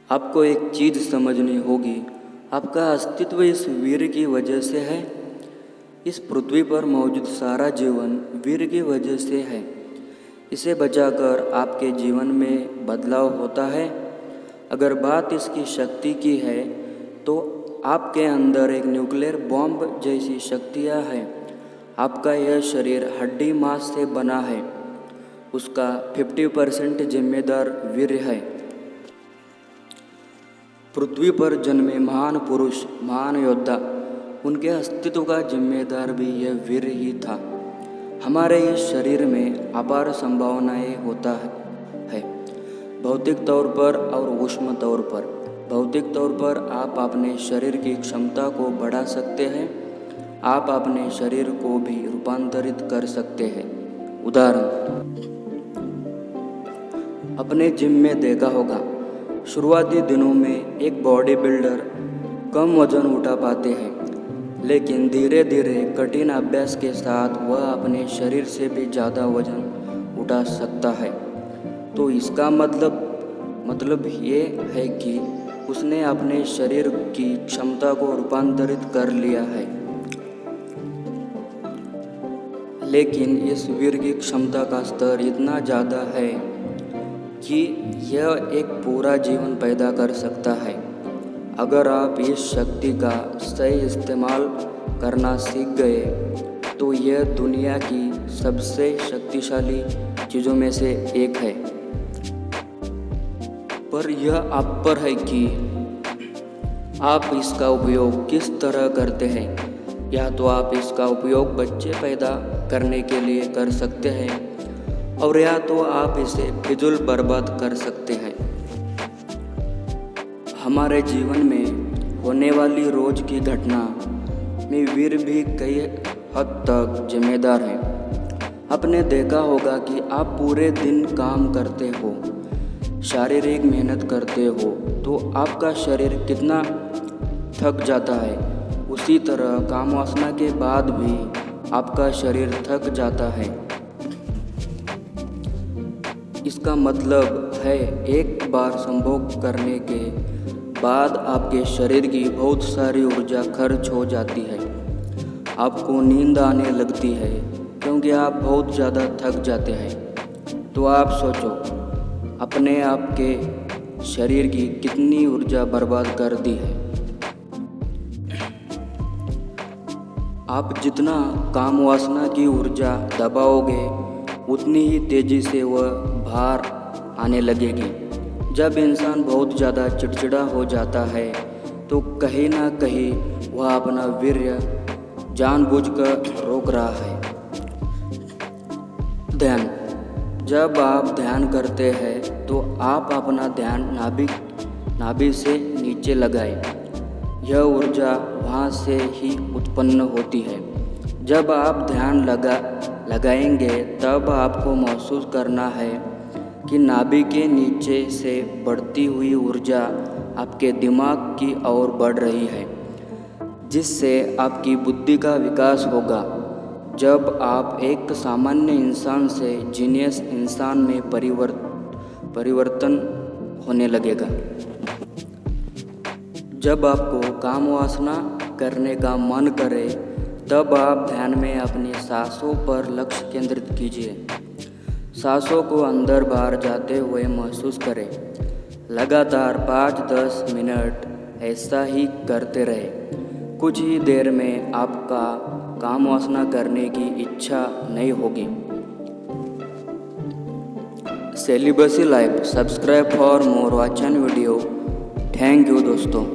आपको एक चीज़ समझनी होगी, आपका अस्तित्व इस वीर की वजह से है। इस पृथ्वी पर मौजूद सारा जीवन वीर की वजह से है। इसे बचाकर आपके जीवन में बदलाव होता है। अगर बात इसकी शक्ति की है तो आपके अंदर एक न्यूक्लियर बॉम्ब जैसी शक्तियाँ हैं। आपका यह शरीर हड्डी मांस से बना है, उसका 50% जिम्मेदार वीर है। पृथ्वी पर जन्मे महान पुरुष, महान योद्धा, उनके अस्तित्व का जिम्मेदार भी यह वीर ही था। हमारे इस शरीर में अपार संभावनाएं होता है, भौतिक तौर पर और ऊष्म तौर पर। भौतिक तौर पर आप अपने शरीर की क्षमता को बढ़ा सकते हैं, आप अपने शरीर को भी रूपांतरित कर सकते हैं। उदाहरण, अपने जिम में देखा होगा, शुरुआती दिनों में एक बॉडी बिल्डर कम वजन उठा पाते हैं, लेकिन धीरे धीरे कठिन अभ्यास के साथ वह अपने शरीर से भी ज़्यादा वजन उठा सकता है। तो इसका मतलब ये है कि उसने अपने शरीर की क्षमता को रूपांतरित कर लिया है। लेकिन इस वीर की क्षमता का स्तर इतना ज़्यादा है कि यह एक पूरा जीवन पैदा कर सकता है। अगर आप इस शक्ति का सही इस्तेमाल करना सीख गए तो यह दुनिया की सबसे शक्तिशाली चीज़ों में से एक है। पर यह आप पर है कि आप इसका उपयोग किस तरह करते हैं। या तो आप इसका उपयोग बच्चे पैदा करने के लिए कर सकते हैं, और या तो आप इसे फिजूल बर्बाद कर सकते हैं। हमारे जीवन में होने वाली रोज की घटना में वीर भी कई हद तक जिम्मेदार हैं। आपने देखा होगा कि आप पूरे दिन काम करते हो, शारीरिक मेहनत करते हो, तो आपका शरीर कितना थक जाता है। उसी तरह काम वासना के बाद भी आपका शरीर थक जाता है। इसका मतलब है एक बार संभोग करने के बाद आपके शरीर की बहुत सारी ऊर्जा खर्च हो जाती है। आपको नींद आने लगती है क्योंकि आप बहुत ज़्यादा थक जाते हैं। तो आप सोचो, अपने आप के शरीर की कितनी ऊर्जा बर्बाद कर दी है। आप जितना काम वासना की ऊर्जा दबाओगे उतनी ही तेज़ी से वह बाहर आने लगेगी। जब इंसान बहुत ज़्यादा चिड़चिड़ा हो जाता है तो कहीं ना कहीं वह अपना वीर्य जानबूझकर रोक रहा है। ध्यान, जब आप ध्यान करते हैं तो आप अपना ध्यान नाभि से नीचे लगाएं। यह ऊर्जा वहाँ से ही उत्पन्न होती है। जब आप ध्यान लगाएंगे तब आपको महसूस करना है कि नाभि के नीचे से बढ़ती हुई ऊर्जा आपके दिमाग की ओर बढ़ रही है, जिससे आपकी बुद्धि का विकास होगा। जब आप एक सामान्य इंसान से जीनियस इंसान में परिवर्तन होने लगेगा। जब आपको काम वासना करने का मन करे तब आप ध्यान में अपनी सांसों पर लक्ष्य केंद्रित कीजिए। सांसों को अंदर बाहर जाते हुए महसूस करें। लगातार 5-10 मिनट ऐसा ही करते रहे। कुछ ही देर में आपका काम वासना करने की इच्छा नहीं होगी। Celibacy life, subscribe for more वाचन वीडियो। थैंक यू दोस्तों।